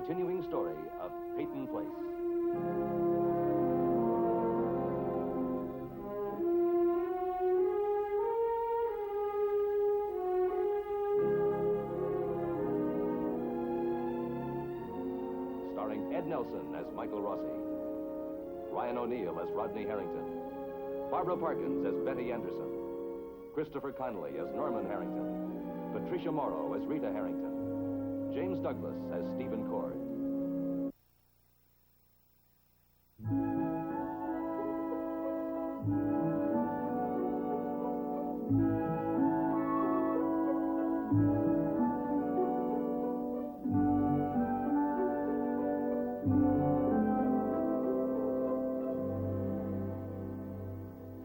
continuing story of Peyton Place. Starring Ed Nelson as Michael Rossi, Ryan O'Neal as Rodney Harrington, Barbara Parkins as Betty Anderson, Christopher Connolly as Norman Harrington, Patricia Morrow as Rita Harrington, James Douglas as Stephen Cord.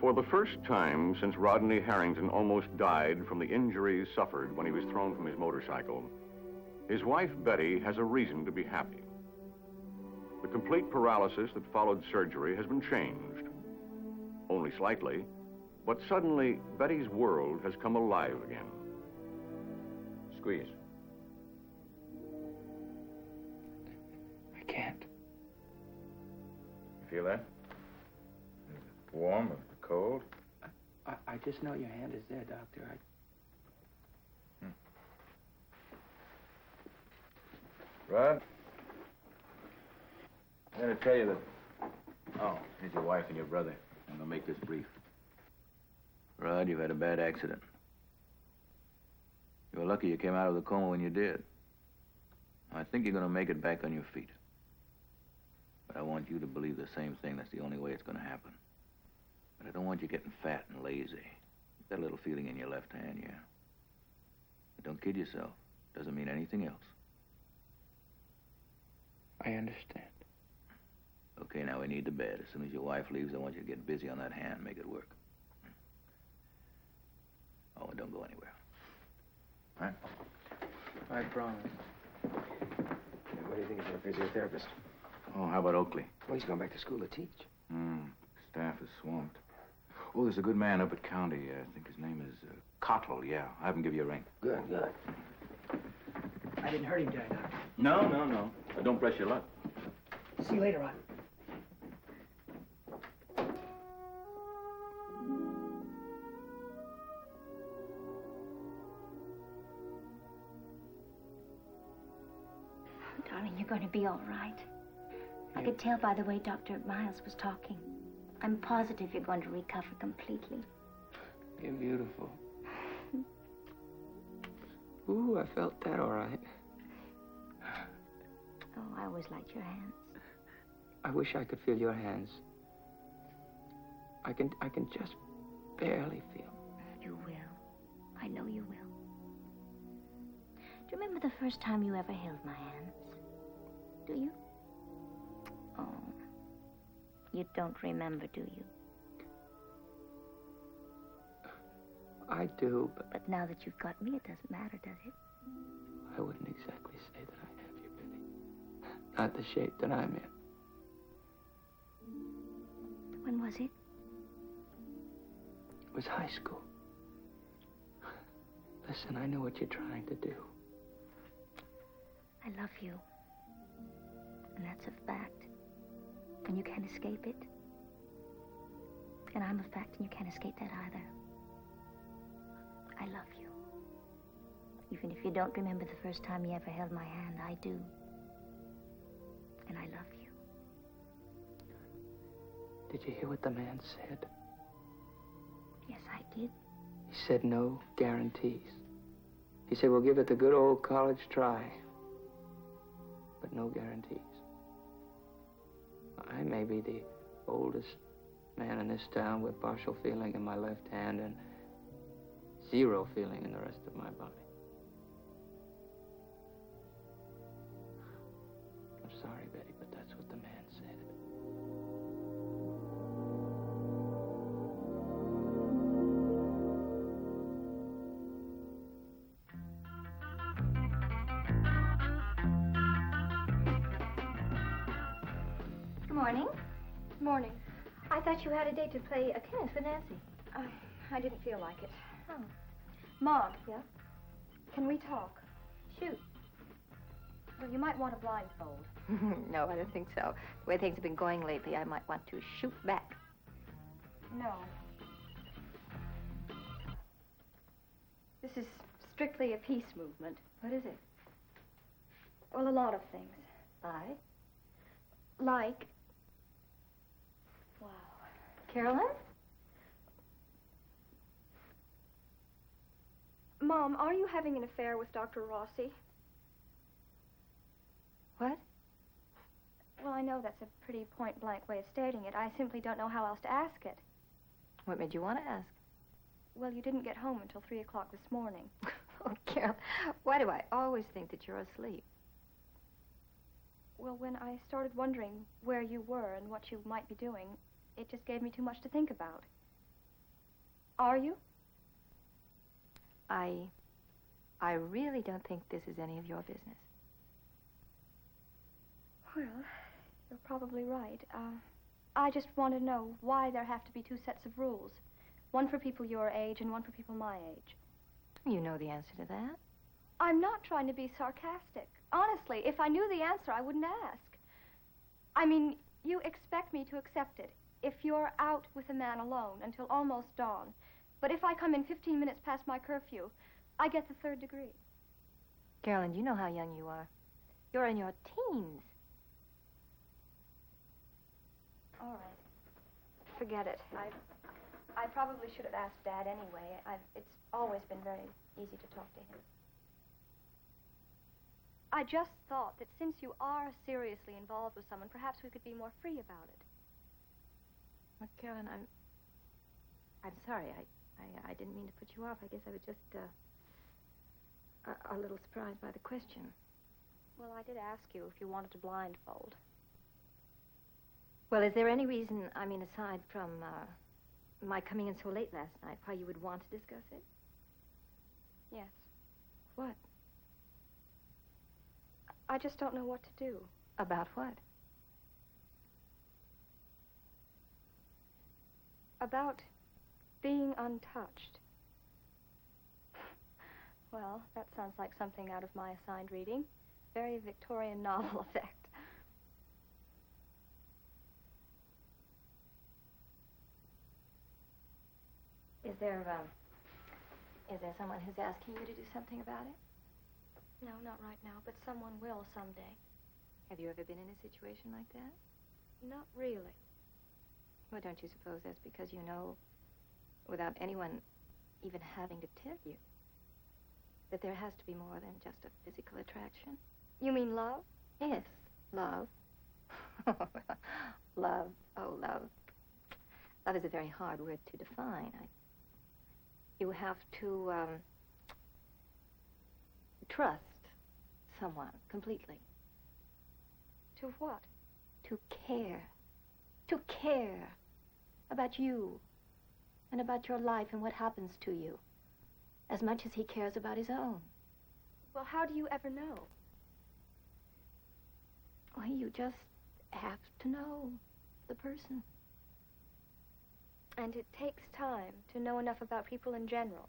For the first time since Rodney Harrington almost died from the injuries suffered when he was thrown from his motorcycle, his wife Betty has a reason to be happy. The complete paralysis that followed surgery has been changed, only slightly, but suddenly Betty's world has come alive again. Squeeze. I can't. You feel that? Is it warm or cold? I just know your hand is there, Doctor. Rod? I'm going to tell you that... Oh, here's your wife and your brother. I'm going to make this brief. Rod, you've had a bad accident. You were lucky you came out of the coma when you did. I think you're going to make it back on your feet. But I want you to believe the same thing. That's the only way it's going to happen. But I don't want you getting fat and lazy. You've got a little feeling in your left hand, yeah. But don't kid yourself. Doesn't mean anything else. I understand. Okay, now we need the bed. As soon as your wife leaves, I want you to get busy on that hand, make it work. Oh, and don't go anywhere. All right? I promise. What do you think of your physiotherapist? Oh, how about Oakley? Well, he's going back to school to teach. Staff is swamped. Oh, there's a good man up at County. I think his name is Cottle, yeah. I'll have him give you a ring. Good. I didn't hurt him, did I, Doctor? No. Don't press your luck. See you later, Rod. Darling, you're going to be all right. I could tell by the way Dr. Miles was talking. I'm positive you're going to recover completely. You're beautiful. Ooh, I felt that all right. Oh, I always liked your hands. I wish I could feel your hands. I can just barely feel. You will. I know you will. Do you remember the first time you ever held my hands? Do you? Oh, you don't remember, do you? I do, but... But now that you've got me, it doesn't matter, does it? I wouldn't exactly say that I have you, Betty. Not the shape that I'm in. When was it? It was high school. Listen, I know what you're trying to do. I love you. And that's a fact. And you can't escape it. And I'm a fact, and you can't escape that either. I love you. Even if you don't remember the first time you ever held my hand, I do. And I love you. Did you hear what the man said? Yes, I did. He said no guarantees. He said, we'll give it the good old college try. But no guarantees. I may be the oldest man in this town with partial feeling in my left hand and zero feeling in the rest of my body. I'm sorry, Betty, but that's what the man said. Morning. Morning. I thought you had a date to play tennis with Nancy. I didn't feel like it. Oh. Mom. Yeah? Can we talk? Shoot. Well, you might want a blindfold. No, I don't think so. The way things have been going lately, I might want to shoot back. No. This is strictly a peace movement. What is it? Well, a lot of things. Like? Like... Wow. Carolyn? Mom, are you having an affair with Dr. Rossi? What? Well, I know that's a pretty point-blank way of stating it. I simply don't know how else to ask it. What made you want to ask? Well, you didn't get home until 3 o'clock this morning. Oh, Carol, why do I always think that you're asleep? Well, when I started wondering where you were and what you might be doing, it just gave me too much to think about. Are you? I really don't think this is any of your business. Well, you're probably right. I just want to know why there have to be 2 sets of rules. One for people your age and one for people my age. You know the answer to that. I'm not trying to be sarcastic. Honestly, if I knew the answer, I wouldn't ask. I mean, you expect me to accept it if you're out with a man alone until almost dawn. But if I come in 15 minutes past my curfew, I get the 3rd degree. Carolyn, you know how young you are. You're in your teens. All right. Forget it. I probably should have asked Dad anyway. It's always been very easy to talk to him. I just thought that since you are seriously involved with someone, perhaps we could be more free about it. Well, Carolyn, I'm sorry. I didn't mean to put you off. I guess I was just a little surprised by the question. Well, I did ask you if you wanted to blindfold. Well, is there any reason, I mean, aside from my coming in so late last night, why you would want to discuss it? Yes. What? I just don't know what to do. About what? About being untouched. Well, that sounds like something out of my assigned reading. Very Victorian novel effect. Is there someone who's asking you to do something about it? No, not right now, but someone will someday. Have you ever been in a situation like that? Not really. Well, don't you suppose that's because you know, without anyone even having to tell you, that there has to be more than just a physical attraction? You mean love? Yes, love. Love. Oh, love. Love is a very hard word to define. You have to trust someone completely. To what? To care. To care about you and about your life and what happens to you as much as he cares about his own. Well, how do you ever know? Well, you just have to know the person. And it takes time to know enough about people in general,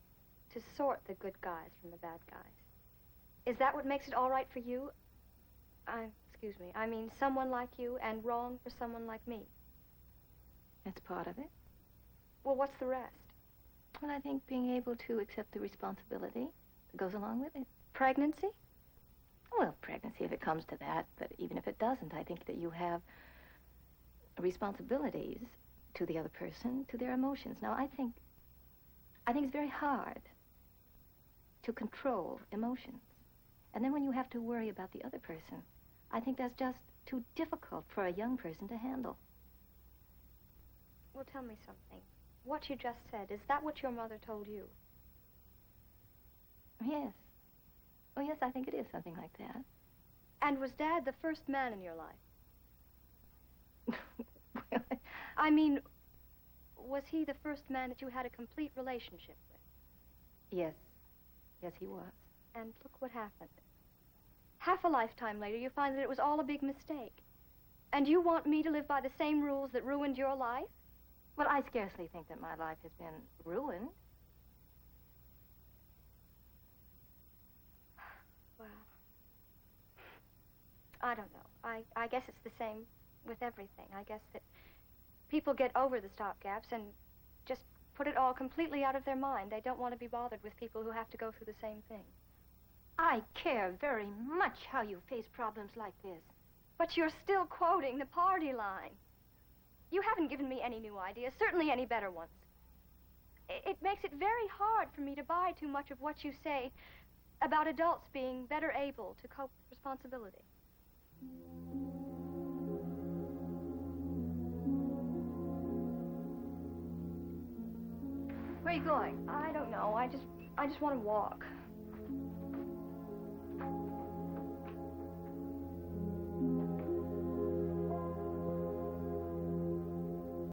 to sort the good guys from the bad guys. Is that what makes it all right for you? Excuse me, I mean someone like you and wrong for someone like me. That's part of it. Well, what's the rest? Well, I think being able to accept the responsibility that goes along with it. Pregnancy? Well, pregnancy, if it comes to that, but even if it doesn't, I think that you have responsibilities to the other person, to their emotions. Now, I think it's very hard to control emotions. And then when you have to worry about the other person, I think that's just too difficult for a young person to handle. Well, tell me something. What you just said, is that what your mother told you? Yes. Oh, yes, I think it is something like that. And was Dad the first man in your life? Well, I mean, was he the first man that you had a complete relationship with? yes. Yes, he was. And look what happened. Half a lifetime later, you find that it was all a big mistake. And you want me to live by the same rules that ruined your life? Well, I scarcely think that my life has been ruined. Well, I don't know. I guess it's the same with everything. I guess that people get over the stopgaps and just put it all completely out of their mind. They don't want to be bothered with people who have to go through the same thing. I care very much how you face problems like this. But you're still quoting the party line. You haven't given me any new ideas, certainly any better ones. It makes it very hard for me to buy too much of what you say about adults being better able to cope with responsibility. Where are you going? I don't know. I just want to walk.